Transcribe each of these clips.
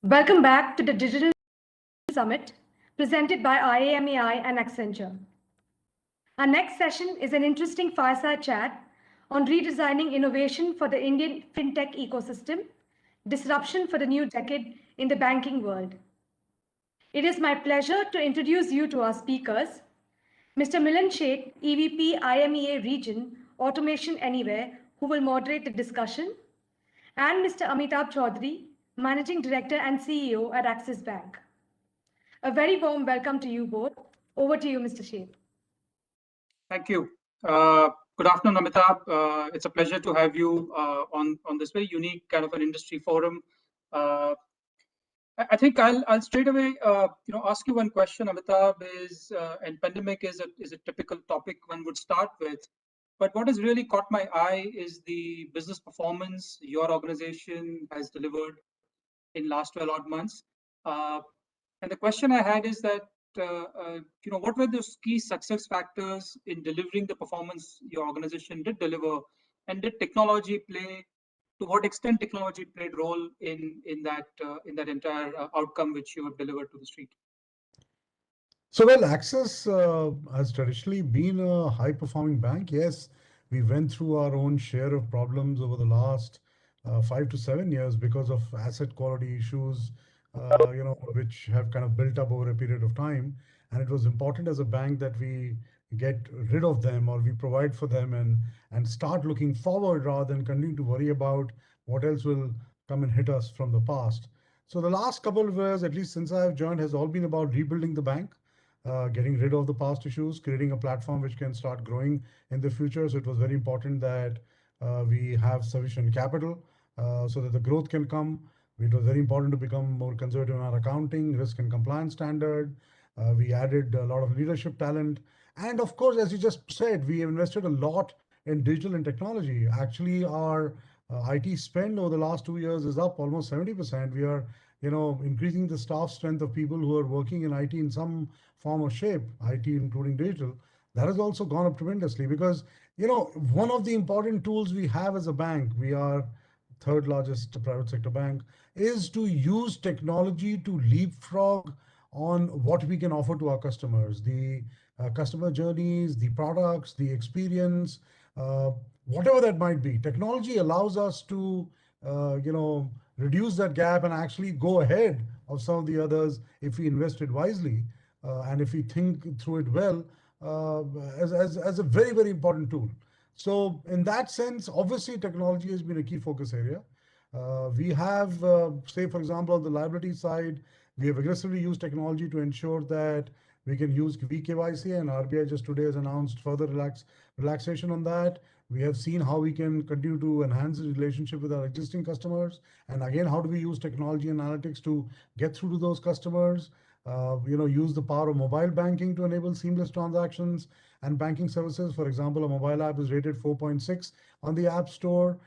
Welcome back to the Digital Summit presented by IAMEI and Accenture. Our next session is an interesting fireside chat on redesigning innovation for the Indian fintech ecosystem, disruption for the new decade in the banking world. It is my pleasure to introduce you to our speakers, Mr. Milan Sheikh, EVP IMEA Region, Automation Anywhere, who will moderate the discussion, and Mr. Amitabh Chaudhary, Managing Director and CEO at Axis Bank. A very warm welcome to you both. Over to you, Mr. Sheikh. Thank you. Good afternoon, Amitabh. It's a pleasure to have you on this very unique kind of an industry forum. I think I'll straight away ask you one question, Amitabh. And pandemic is a typical topic one would start with. But what has really caught my eye is the business performance your organization has delivered in last 12 odd months. And the question I had is that, what were those key success factors in delivering the performance your organization did deliver? And did technology to what extent technology played role in that entire outcome which you have delivered to the street? So, well, Axis has traditionally been a high-performing bank. Yes, we went through our own share of problems over the last 5 to 7 years because of asset quality issues, which have kind of built up over a period of time. And it was important as a bank that we get rid of them or we provide for them and start looking forward rather than continue to worry about what else will come and hit us from the past. So the last couple of years, at least since I have joined, has all been about rebuilding the bank, getting rid of the past issues, creating a platform which can start growing in the future. So it was very important that we have sufficient capital so that the growth can come. It was very important to become more conservative in our accounting, risk and compliance standard. We added a lot of leadership talent. And of course, as you just said, we invested a lot in digital and technology. Actually, our IT spend over the last 2 years is up almost 70%. We are increasing the staff strength of people who are working in IT in some form or shape, IT including digital. That has also gone up tremendously because, one of the important tools we have as a bank, we are third largest private sector bank, is to use technology to leapfrog on what we can offer to our customers, the customer journeys, the products, the experience, whatever that might be. Technology allows us to, reduce that gap and actually go ahead of some of the others if we invest it wisely and if we think through it well as a very, very important tool. So in that sense, obviously technology has been a key focus area. We have, say, for example, on the liability side, we have aggressively used technology to ensure that we can use VKYC, and RBI just today has announced further relaxation on that. We have seen how we can continue to enhance the relationship with our existing customers. And again, how do we use technology and analytics to get through to those customers? Use the power of mobile banking to enable seamless transactions and banking services. For example, a mobile app is rated 4.6 on the App Store.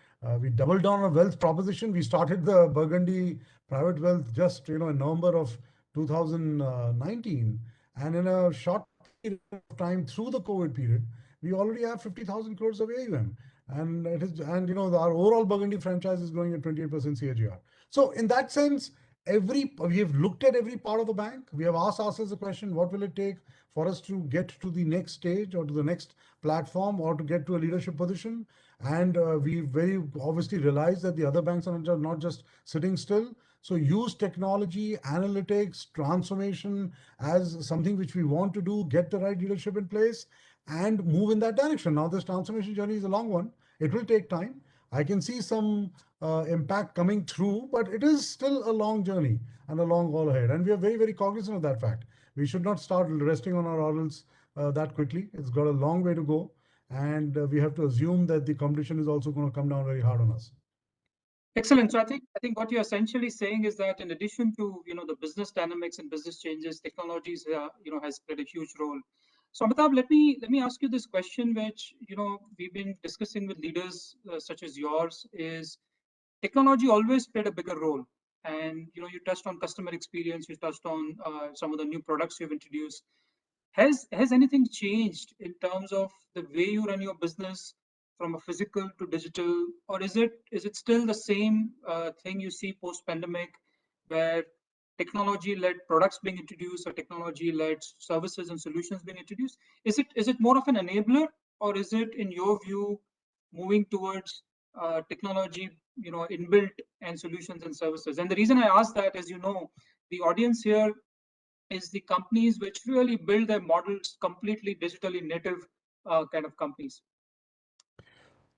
We doubled down on wealth proposition. We started the Burgundy Private Wealth just in November of 2019. And in a short period of time through the COVID period, we already have 50,000 crores of AUM. And our overall Burgundy franchise is growing at 28% CAGR. So in that sense, we have looked at every part of the bank. We have asked ourselves the question, what will it take for us to get to the next stage or to the next platform or to get to a leadership position? And we very obviously realized that the other banks are not just sitting still. So use technology, analytics, transformation as something which we want to do, get the right leadership in place and move in that direction. Now, this transformation journey is a long one. It will take time. I can see some impact coming through, but it is still a long journey and a long haul ahead. And we are very, very cognizant of that fact. We should not start resting on our laurels that quickly. It's got a long way to go. And we have to assume that the competition is also going to come down very hard on us. Excellent. So I think what you're essentially saying is that in addition to the business dynamics and business changes, technologies has played a huge role. So Amitabh, let me ask you this question, which we've been discussing with leaders such as yours. Is technology always played a bigger role? And you touched on customer experience, you touched on some of the new products you've introduced. Has anything changed in terms of the way you run your business from a physical to digital, or is it still the same thing you see post pandemic, where technology-led products being introduced or technology-led services and solutions being introduced? Is it more of an enabler, or is it, in your view, moving towards technology, inbuilt and solutions and services? And the reason I ask that, as you know, the audience here is the companies which really build their models completely digitally native kind of companies.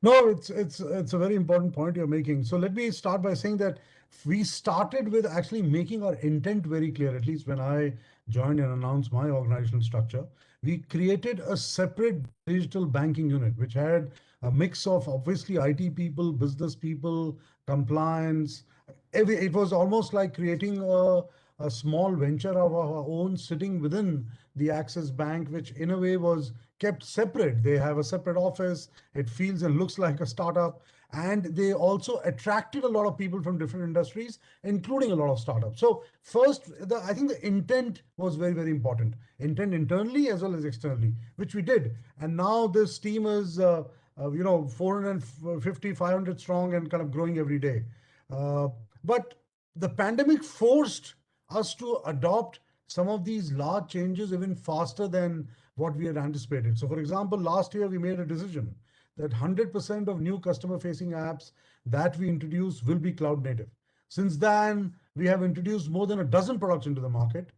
No, it's a very important point you're making. So let me start by saying that we started with actually making our intent very clear, at least when I joined and announced my organizational structure. We created a separate digital banking unit, which had a mix of obviously IT people, business people, compliance. It was almost like creating a small venture of our own sitting within the Axis Bank, which in a way was kept separate. They have a separate office. It feels and looks like a startup. And they also attracted a lot of people from different industries, including a lot of startups. So first, I think the intent was very, very important. Intent internally as well as externally, which we did. And now this team is, 450, 500 strong and kind of growing every day. But the pandemic forced us to adopt some of these large changes even faster than what we had anticipated. So, for example, last year we made a decision that 100% of new customer facing apps that we introduce will be cloud native. Since then, we have introduced more than a dozen products into the market.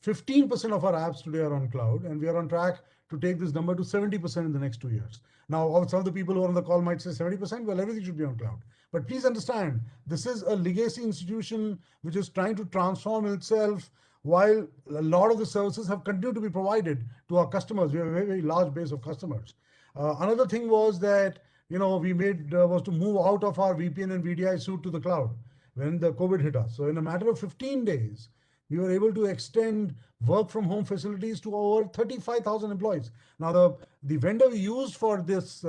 15% of our apps today are on cloud, and we are on track to take this number to 70% in the next 2 years. Now, some of the people who are on the call might say 70%, well, everything should be on cloud. But please understand, this is a legacy institution which is trying to transform itself while a lot of the services have continued to be provided to our customers. We have a very, very large base of customers. Another thing was that, we made was to move out of our VPN and VDI suite to the cloud when the COVID hit us. So in a matter of 15 days, we were able to extend work from home facilities to over 35,000 employees. Now, the vendor we used for this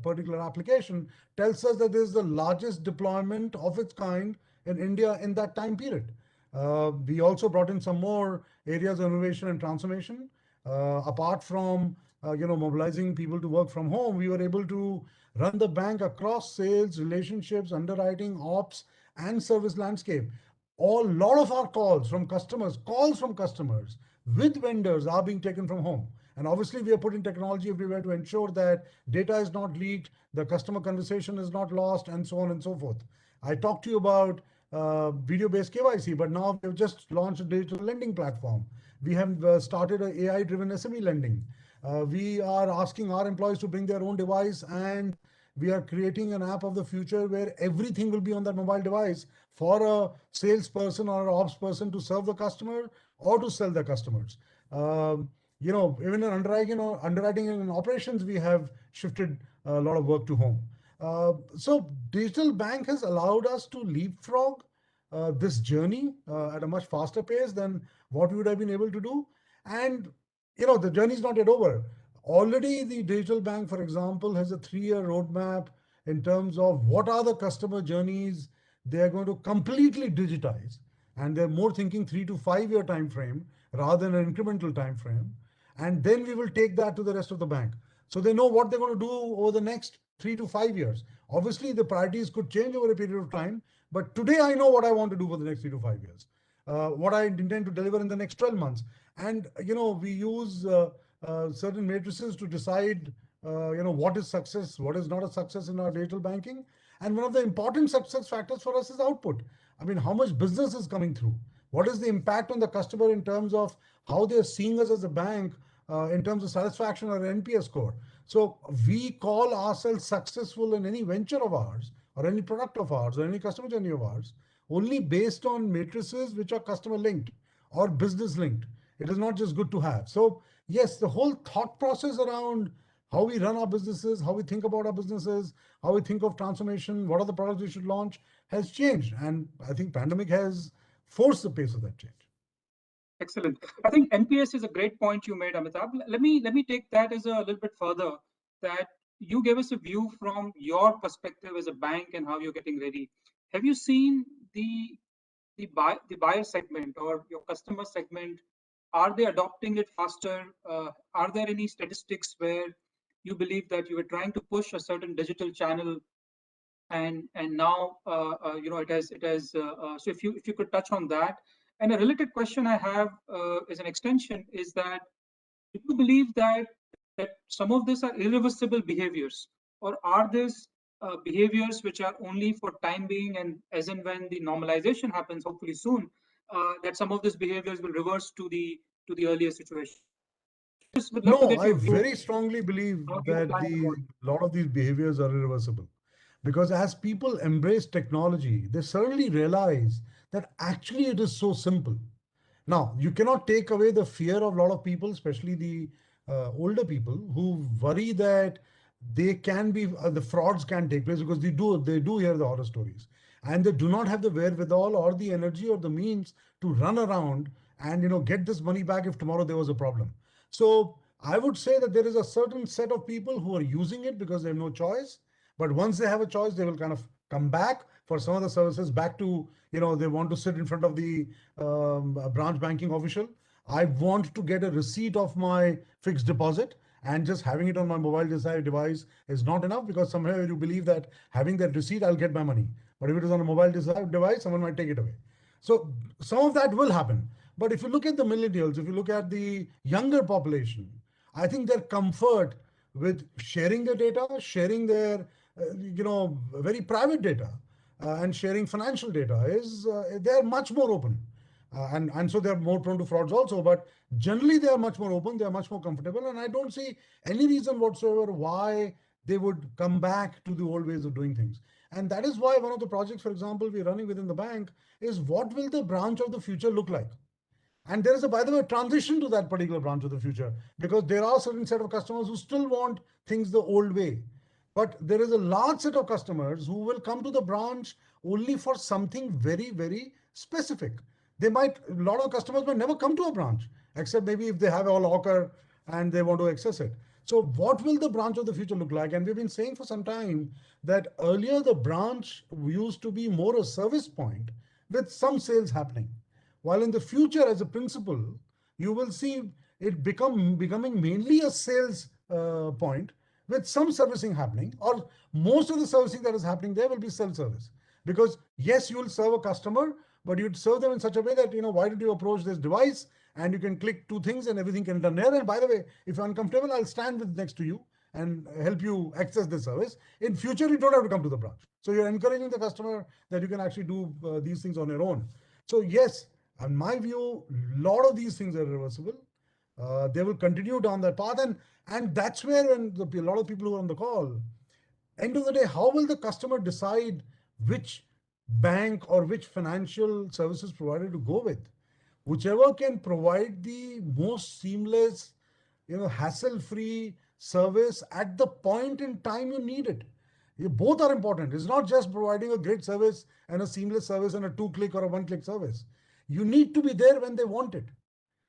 particular application tells us that this is the largest deployment of its kind in India in that time period. We also brought in some more areas of innovation and transformation. Apart from mobilizing people to work from home, we were able to run the bank across sales, relationships, underwriting, ops, and service landscape. Lot of our calls from customers with vendors are being taken from home. And obviously, we are putting technology everywhere to ensure that data is not leaked, the customer conversation is not lost, and so on and so forth. I talked to you about video-based KYC, but now we've just launched a digital lending platform. We have started an AI-driven SME lending. We are asking our employees to bring their own device, and we are creating an app of the future where everything will be on that mobile device for a salesperson or an ops person to serve the customer or to sell the customers. Even in underwriting and operations, we have shifted a lot of work to home. So digital bank has allowed us to leapfrog this journey at a much faster pace than what we would have been able to do. And the journey is not yet over. Already the digital bank, for example, has a 3-year roadmap in terms of what are the customer journeys they are going to completely digitize. And they're more thinking 3 to 5 year time frame rather than an incremental time frame. And then we will take that to the rest of the bank. So they know what they're going to do over the next 3 to 5 years. Obviously, the priorities could change over a period of time, but today I know what I want to do for the next 3 to 5 years, what I intend to deliver in the next 12 months. And, we use certain matrices to decide, what is success, what is not a success in our digital banking. And one of the important success factors for us is output. I mean, how much business is coming through? What is the impact on the customer in terms of how they're seeing us as a bank in terms of satisfaction or NPS score? So we call ourselves successful in any venture of ours or any product of ours or any customer journey of ours only based on matrices which are customer linked or business linked. It is not just good to have. So yes, the whole thought process around how we run our businesses, how we think about our businesses, how we think of transformation, what are the products we should launch has changed. And I think pandemic has forced the pace of that change. Excellent. I think NPS is a great point you made, Amitabh. Let me take that as a little bit further, that you gave us a view from your perspective as a bank and how you're getting ready. Have you seen the buyer segment or your customer segment? Are they adopting it faster? Are there any statistics where you believe that you were trying to push a certain digital channel and now so if you could touch on that. And a related question I have as an extension is that, do you believe that some of these are irreversible behaviors, or are these behaviors which are only for time being, and as and when the normalization happens, hopefully soon, that some of these behaviors will reverse to the earlier situation? Just would love to No, get I your view. very strongly believe How do you that plan the for it? lot of these behaviors are irreversible. Because as people embrace technology, they suddenly realize that actually it is so simple. Now, you cannot take away the fear of a lot of people, especially the older people who worry that they can be the frauds can take place, because they do hear the horror stories, and they do not have the wherewithal or the energy or the means to run around and get this money back if tomorrow there was a problem. So I would say that there is a certain set of people who are using it because they have no choice, but once they have a choice, they will kind of come back for some of the services, back to they want to sit in front of the branch banking official. I want to get a receipt of my fixed deposit, and just having it on my mobile device is not enough, because somehow you believe that having that receipt, I'll get my money. But if it is on a mobile device, someone might take it away. So some of that will happen. But if you look at the millennials, if you look at the younger population, I think their comfort with sharing their data, sharing their very private data, and sharing financial data is they're much more open. And so they're more prone to frauds also, but generally they are much more open, they are much more comfortable, and I don't see any reason whatsoever why they would come back to the old ways of doing things. And that is why one of the projects, for example, we're running within the bank is, what will the branch of the future look like? And there is a, by the way, transition to that particular branch of the future, because there are certain set of customers who still want things the old way. But there is a large set of customers who will come to the branch only for something very, very specific. A lot of customers might never come to a branch, except maybe if they have a locker and they want to access it. So what will the branch of the future look like? And we've been saying for some time that earlier the branch used to be more a service point with some sales happening. While in the future, as a principle, you will see it becoming mainly a sales point with some servicing happening, or most of the servicing that is happening there will be self-service. Because yes, you will serve a customer, but you'd serve them in such a way that, why don't you approach this device, and you can click two things and everything can be done there. And by the way, if you're uncomfortable, I'll stand next to you and help you access the service. In future, you don't have to come to the branch. So you're encouraging the customer that you can actually do these things on your own. So yes, in my view, a lot of these things are reversible. They will continue down that path, and that's where, when a lot of people who are on the call, end of the day, how will the customer decide which bank or which financial services provider to go with? Whichever can provide the most seamless, hassle-free service at the point in time you need it. Both are important. It's not just providing a great service and a seamless service and a 2-click or a 1-click service. You need to be there when they want it.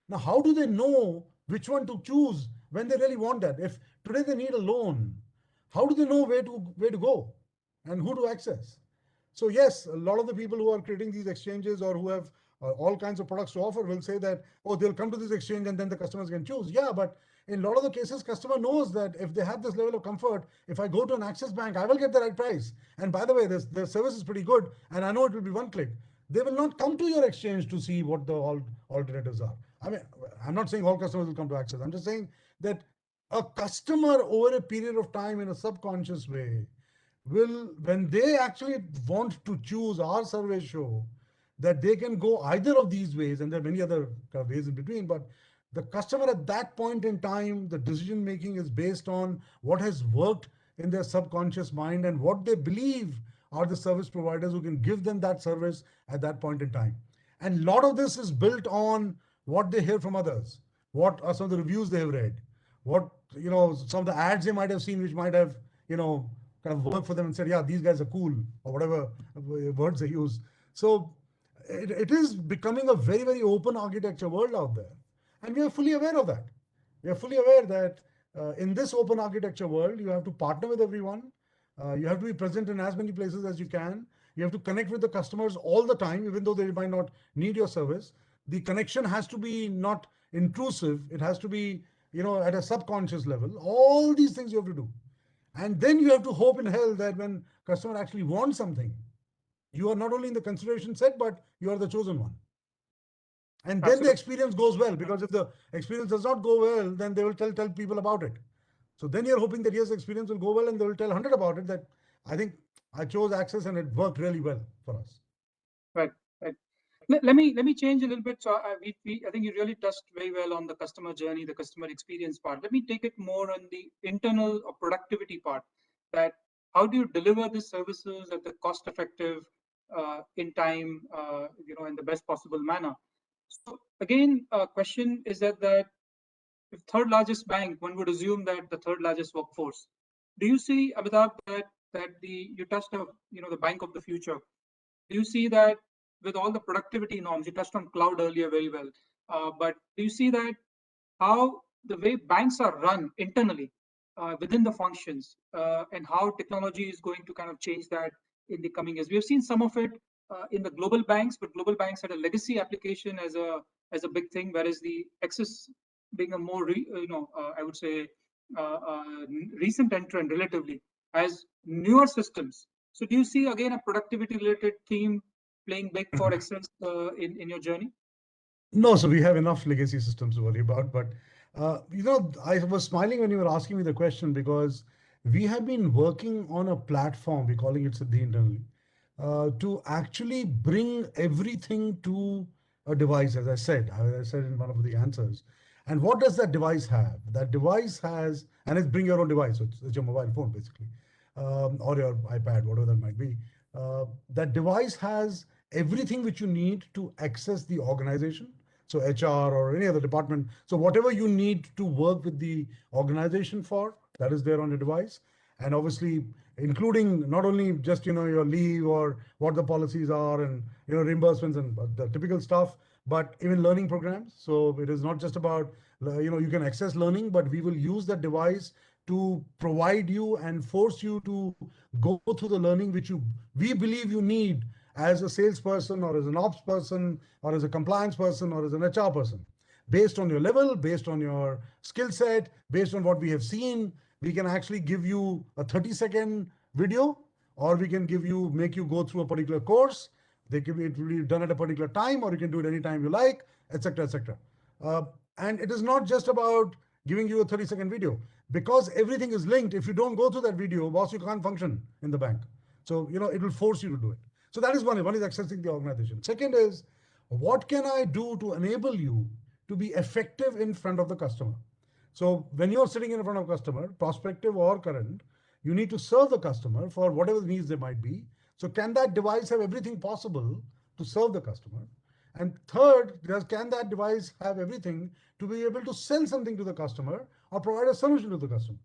Now, how do they know which one to choose when they really want that? If today they need a loan, how do they know where to go and who to access? So yes, a lot of the people who are creating these exchanges, or who have all kinds of products to offer, will say that, oh, they'll come to this exchange and then the customers can choose. Yeah, but in a lot of the cases, customer knows that if they have this level of comfort, if I go to an Axis Bank, I will get the right price. And by the way, the service is pretty good, and I know it will be 1-click. They will not come to your exchange to see what the alternatives are. I mean, I'm not saying all customers will come to Axis. I'm just saying that a customer over a period of time, in a subconscious way, will, when they actually want to choose, our surveys show that they can go either of these ways, and there are many other kind of ways in between, but the customer at that point in time, the decision making is based on what has worked in their subconscious mind and what they believe are the service providers who can give them that service at that point in time. And a lot of this is built on what they hear from others, what are some of the reviews they have read, what, some of the ads they might have seen, which might have, kind of worked for them and said, yeah, these guys are cool, or whatever words they use. So it is becoming a very, very open architecture world out there. And we are fully aware of that. We are fully aware that in this open architecture world, you have to partner with everyone. You have to be present in as many places as you can. You have to connect with the customers all the time, even though they might not need your service. The connection has to be not intrusive. It has to be, at a subconscious level. All these things you have to do. And then you have to hope in hell that when customer actually wants something, you are not only in the consideration set, but you are the chosen one. And then the Absolutely. experience goes well, because if the experience does not go well, then they will tell people about it. So then you're hoping that yes, the experience will go well, and they will tell 100 about it, that I think I chose Access and it worked really well for us. Right. Right. Let me change a little bit. So I think you really touched very well on the customer journey, the customer experience part. Let me take it more on the internal or productivity part. That how do you deliver the services at the cost effective, in time, in the best possible manner. So again, question is that if third largest bank, one would assume that the third largest workforce. Do you see, Amitabh, that you touched on, the bank of the future? Do you see that with all the productivity norms, you touched on cloud earlier very well, but do you see that how the way banks are run internally within the functions, and how technology is going to kind of change that in the coming years? We have seen some of it in the global banks, but global banks had a legacy application as a big thing, whereas the Axis being a more I would say recent entrant relatively, as newer systems. So do you see again a productivity related theme playing big for Axis in your journey? No, so we have enough legacy systems to worry about. But I was smiling when you were asking me the question, because we have been working on a platform, we're calling it Siddhi internally, to actually bring everything to a device, as I said in one of the answers. And what does that device have? That device has, and it's bring your own device, so it's your mobile phone basically, or your iPad, whatever that might be. That device has everything which you need to access the organization. So HR or any other department. So whatever you need to work with the organization for, that is there on the device. And obviously, including not only just your leave or what the policies are, and reimbursements and the typical stuff, but even learning programs. So it is not just about you can access learning, but we will use that device to provide you and force you to go through the learning which we believe you need as a salesperson or as an ops person or as a compliance person or as an HR person. Based on your level, based on your skill set, based on what we have seen, we can actually give you a 30-second video, or we can make you go through a particular course. It will be done at a particular time, or you can do it anytime you like, etc., etc. And it is not just about giving you a 30-second video, because everything is linked. If you don't go through that video, boss, you can't function in the bank. So, it will force you to do it. So that is one is accessing the organization. Second is, what can I do to enable you to be effective in front of the customer? So when you're sitting in front of a customer, prospective or current, you need to serve the customer for whatever needs there might be. So can that device have everything possible to serve the customer? And third, can that device have everything to be able to sell something to the customer or provide a solution to the customer?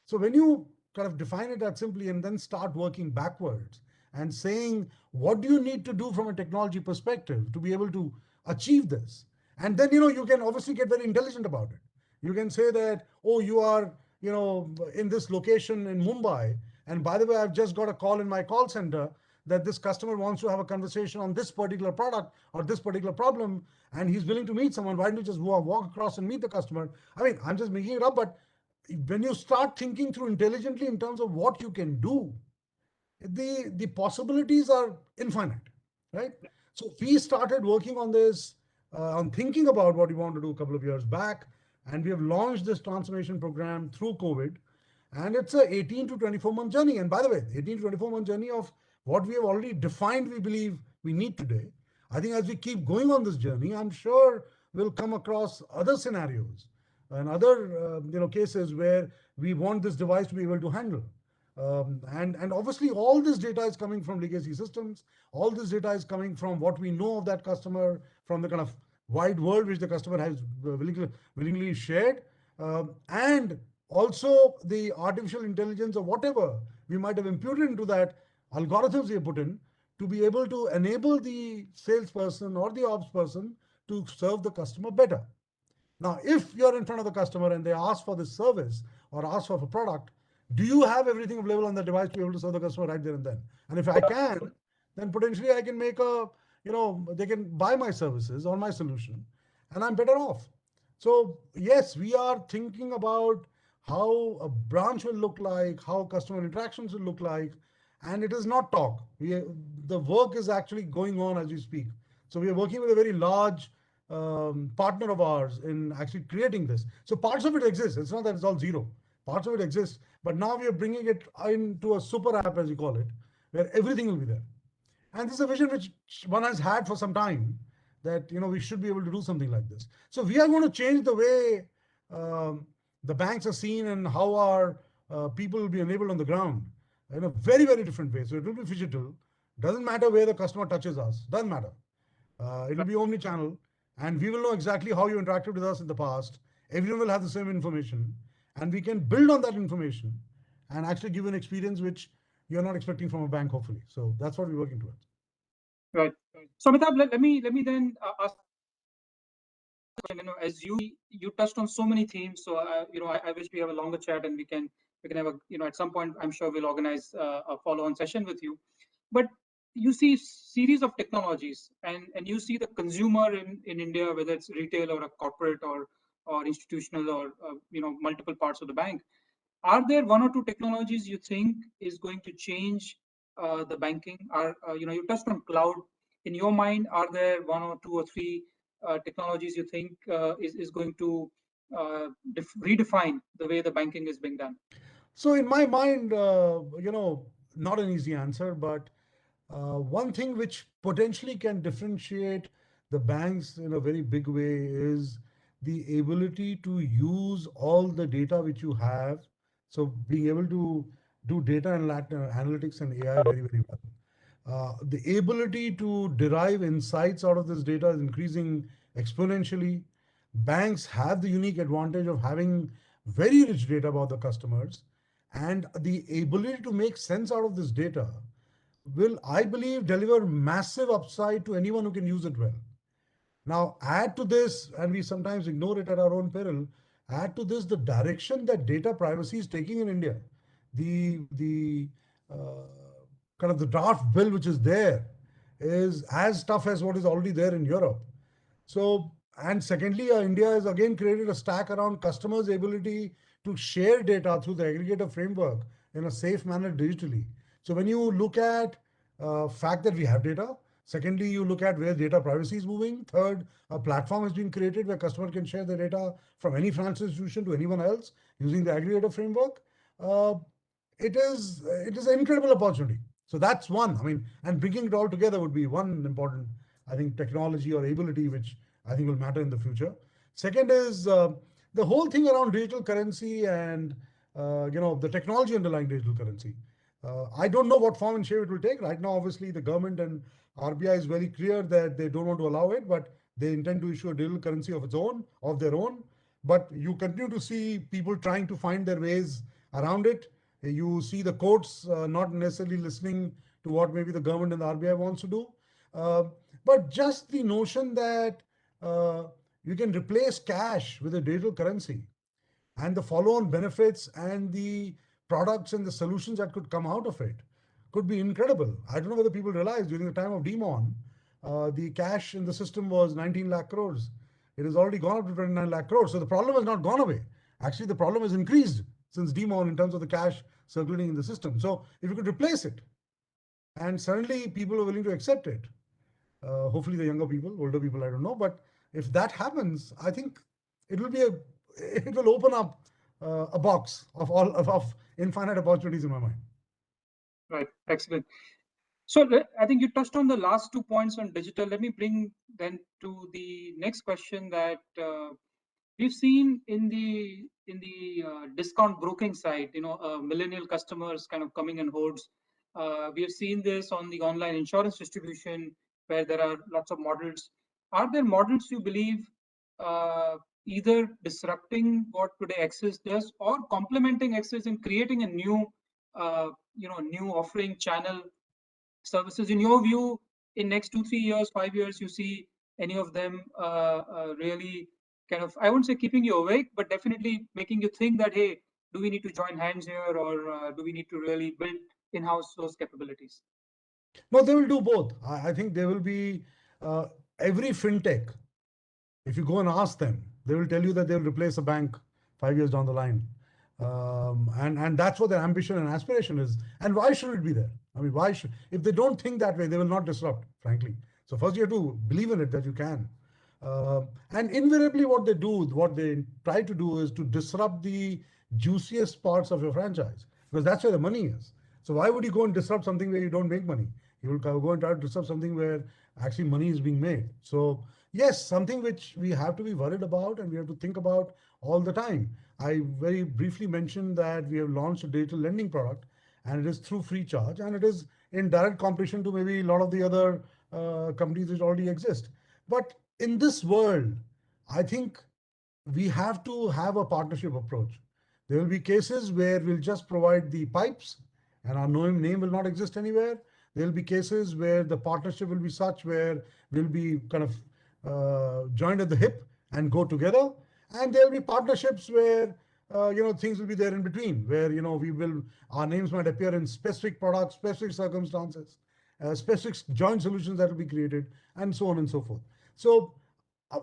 So when you kind of define it that simply and then start working backwards and saying, what do you need to do from a technology perspective to be able to achieve this? And then, you can obviously get very intelligent about it. You can say that, oh, you are, in this location in Mumbai. And by the way, I've just got a call in my call center that this customer wants to have a conversation on this particular product or this particular problem, and he's willing to meet someone. Why don't you just walk across and meet the customer? I mean, I'm just making it up, but when you start thinking through intelligently in terms of what you can do, the possibilities are infinite, right? So we started working on this, on thinking about what we want to do a couple of years back, and we have launched this transformation program through COVID, and it's a 18 to 24-month journey. And by the way, 18 to 24-month journey of what we have already defined, we believe we need today. I think as we keep going on this journey, I'm sure we'll come across other scenarios and other cases where we want this device to be able to handle. And obviously all this data is coming from legacy systems. All this data is coming from what we know of that customer, from the kind of wide world which the customer has willingly shared, and also the artificial intelligence or whatever we might have imputed into that, algorithms we have put in to be able to enable the salesperson or the ops person to serve the customer better. Now, if you're in front of the customer and they ask for this service or ask for a product, do you have everything available on the device to be able to serve the customer right there and then? And if I can, then potentially I can make they can buy my services or my solution, and I'm better off. So yes, we are thinking about how a branch will look like, how customer interactions will look like, And it is not talk. The work is actually going on as we speak. So we are working with a very large partner of ours in actually creating this. So parts of it exist. It's not that it's all zero. Parts of it exist, but now we are bringing it into a super app, as you call it, where everything will be there. And this is a vision which one has had for some time, that we should be able to do something like this. So we are going to change the way the banks are seen and how our people will be enabled on the ground in a very, very different way. So it will be phygital. Doesn't matter where the customer touches us. Doesn't matter. It will be omni-channel, and we will know exactly how you interacted with us in the past. Everyone will have the same information, and we can build on that information and actually give an experience which you're not expecting from a bank, hopefully. So that's what we're working towards. Right. So Amitabh, let me then ask. As you touched on so many themes, so I wish we have a longer chat and we can have a at some point I'm sure we'll organize a follow-on session with you. But you see series of technologies, and you see the consumer in India, whether it's retail or a corporate or institutional or multiple parts of the bank. Are there one or two technologies you think is going to change the banking? You touched on cloud. In your mind, are there one or two or three technologies you think is going to redefine the way the banking is being done? So in my mind, not an easy answer, but one thing which potentially can differentiate the banks in a very big way is the ability to use all the data which you have. So being able to do data and analytics and AI very, very well. The ability to derive insights out of this data is increasing exponentially. Banks have the unique advantage of having very rich data about the customers, and the ability to make sense out of this data will, I believe, deliver massive upside to anyone who can use it well. Now, add to this, and we sometimes ignore it at our own peril, add to this the direction that data privacy is taking in India. The kind of the draft bill which is there is as tough as what is already there in Europe. So, and secondly, India has again created a stack around customers' ability to share data through the aggregator framework in a safe manner digitally. So when you look at fact that we have data, secondly, you look at where data privacy is moving. Third, a platform has been created where customer can share the data from any financial institution to anyone else using the aggregator framework. It is an incredible opportunity. So that's one. I mean, and bringing it all together would be one important, I think, technology or ability which I think will matter in the future. Second is the whole thing around digital currency and the technology underlying digital currency. I don't know what form and shape it will take. Right now, obviously, the government and RBI is very clear that they don't want to allow it, but they intend to issue a digital currency of their own. But you continue to see people trying to find their ways around it. You see the courts not necessarily listening to what maybe the government and the RBI wants to do. But just the notion that you can replace cash with a digital currency and the follow-on benefits and the products and the solutions that could come out of it could be incredible. I don't know whether people realize during the time of Demon, the cash in the system was 19 lakh crores. It has already gone up to 29 lakh crores. So the problem has not gone away. Actually, the problem has increased since Demon in terms of the cash circulating in the system. So if you could replace it, and suddenly people are willing to accept it, hopefully the younger people, older people, I don't know. But if that happens, I think it will open up a box of infinite opportunities in my mind. Right. Excellent. So I think you touched on the last 2 points on digital. Let me bring then to the next question that we've seen in the discount broking side. Millennial customers kind of coming in hordes. We have seen this on the online insurance distribution where there are lots of models. Are there models you believe either disrupting what today Axis does or complementing Axis and creating a new new offering channel services? In your view, in next 2-3 years, 5 years, you see any of them really kind of, I wouldn't say keeping you awake, but definitely making you think that, hey, do we need to join hands here, or do we need to really build in-house those capabilities? No, they will do both. I think there will be every fintech. If you go and ask them, they will tell you that they will replace a bank 5 years down the line. And that's what their ambition and aspiration is. And why should it be there? I mean, why should, if they don't think that way, they will not disrupt, frankly. So first you have to believe in it that you can. And invariably what they do, what they try to do is to disrupt the juiciest parts of your franchise, because that's where the money is. So why would you go and disrupt something where you don't make money? You will go and try to disrupt something where actually money is being made. So yes, something which we have to be worried about and we have to think about all the time. I very briefly mentioned that we have launched a digital lending product, and it is through Freecharge, and it is in direct competition to maybe a lot of the other companies which already exist. But in this world, I think we have to have a partnership approach. There will be cases where we'll just provide the pipes and our name will not exist anywhere. There will be cases where the partnership will be such where we'll be kind of joined at the hip and go together. And there will be partnerships where things will be there in between, where our names might appear in specific products, specific circumstances, specific joint solutions that will be created, and so on and so forth. So,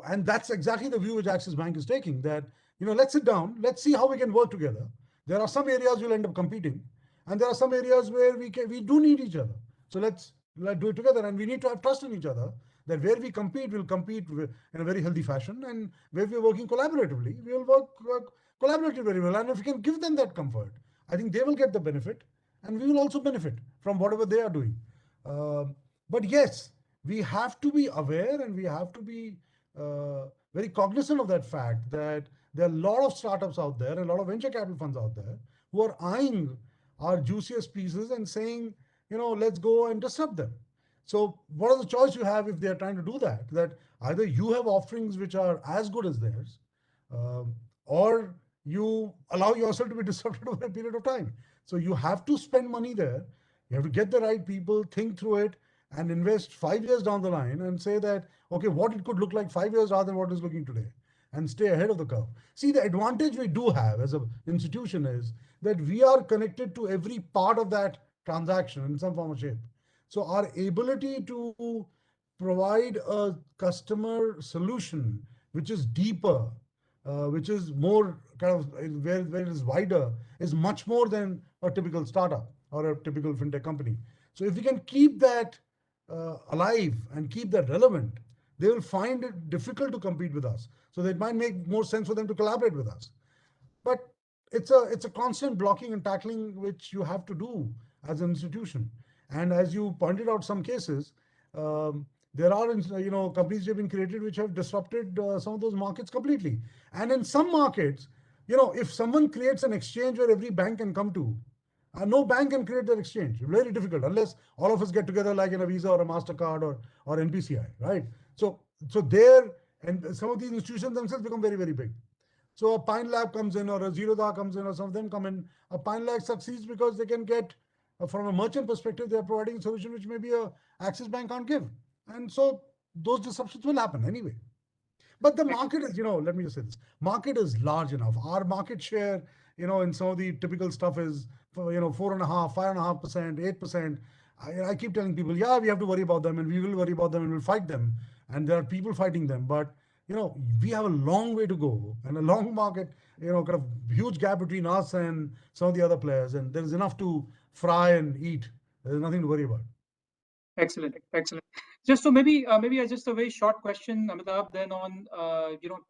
and that's exactly the view which Axis Bank is taking, that let's sit down, let's see how we can work together. There are some areas we'll end up competing, and there are some areas where we do need each other. So let's do it together, and we need to have trust in each other, that where we compete, we'll compete in a very healthy fashion, and where we're working collaboratively, we will work collaboratively very well. And if we can give them that comfort, I think they will get the benefit, and we will also benefit from whatever they are doing. But yes, we have to be aware, and we have to be very cognizant of that fact that there are a lot of startups out there, a lot of venture capital funds out there who are eyeing our juiciest pieces and saying, let's go and disrupt them. So what are the choice you have if they are trying to do that? That either you have offerings which are as good as theirs, or you allow yourself to be disrupted over a period of time. So you have to spend money there. You have to get the right people, think through it, and invest 5 years down the line and say that, okay, what it could look like 5 years rather than what it's looking today, and stay ahead of the curve. See, the advantage we do have as an institution is that we are connected to every part of that transaction in some form or shape. So our ability to provide a customer solution which is deeper, which is more kind of where it is wider, is much more than a typical startup or a typical fintech company. So if we can keep that alive and keep that relevant, they will find it difficult to compete with us. So it might make more sense for them to collaborate with us. But it's a constant blocking and tackling which you have to do as an institution. And as you pointed out, some cases, there are companies which have been created which have disrupted some of those markets completely. And in some markets, if someone creates an exchange where every bank can come to, no bank can create that exchange. Very difficult, unless all of us get together like in a Visa or a MasterCard or NPCI, right? So there, and some of these institutions themselves become very, very big. So a Pine Lab comes in, or a Zerodha comes in, or some of them come in. A Pine Lab succeeds because they can get, from a merchant perspective, they are providing a solution which maybe a Axis Bank can't give. And so those disruptions will happen anyway. But the market is, let me just say this, market is large enough. Our market share, in some of the typical stuff is, 4.5%, 5.5%, 8%. I keep telling people, yeah, we have to worry about them, and we will worry about them, and we'll fight them. And there are people fighting them. But, we have a long way to go, and a long market, kind of huge gap between us and some of the other players. And there's enough to fry and eat. There's nothing to worry about. Excellent, excellent. Just so maybe just a very short question, Amitabh, then on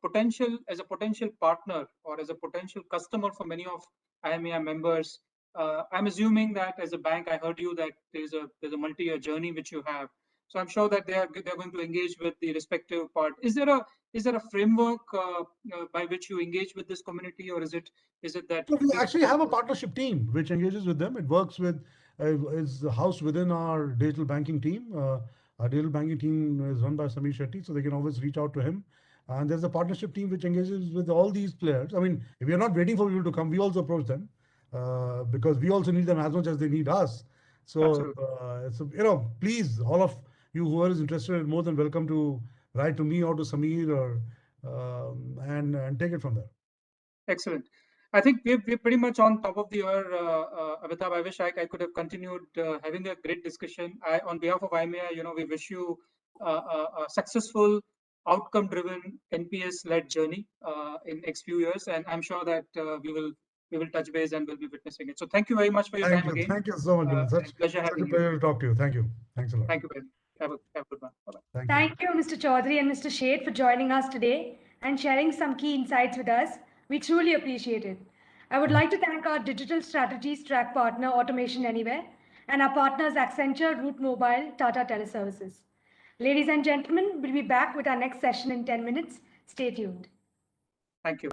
potential as a potential partner or as a potential customer for many of IMAI members. I'm assuming that as a bank, I heard you that there's a multi-year journey which you have. So I'm sure that they're going to engage with the respective part. Is there a framework by which you engage with this community, or is it that So we actually have a partnership team which engages with them. It works with, is housed within our digital banking team. Our digital banking team is run by Samir Shetty, so they can always reach out to him. And there's a partnership team which engages with all these players. I mean, if we are not waiting for people to come, we also approach them because we also need them as much as they need us. So, please, all of you who are interested are more than welcome to write to me or to Samir or and take it from there. Excellent. I think we're pretty much on top of the hour, Amitabh. I wish I could have continued having a great discussion. On behalf of IMAI, we wish you a successful, outcome-driven, NPS-led journey in next few years, and I'm sure that we will we will touch base and we'll be witnessing it. So thank you very much for your Thank time you. again. Thank you so much, Gunjan. And pleasure Such a having you. pleasure to talk to you. Thank you. Thanks a lot. Thank you very much. Have a good one. Bye-bye. Thank you. Thank you, Mr. Chaudhary and Mr. Sheth, for joining us today and sharing some key insights with us. We truly appreciate it. I would like to thank our digital strategies track partner, Automation Anywhere, and our partners, Accenture, Route Mobile, Tata Teleservices. Ladies and gentlemen, we'll be back with our next session in 10 minutes. Stay tuned. Thank you.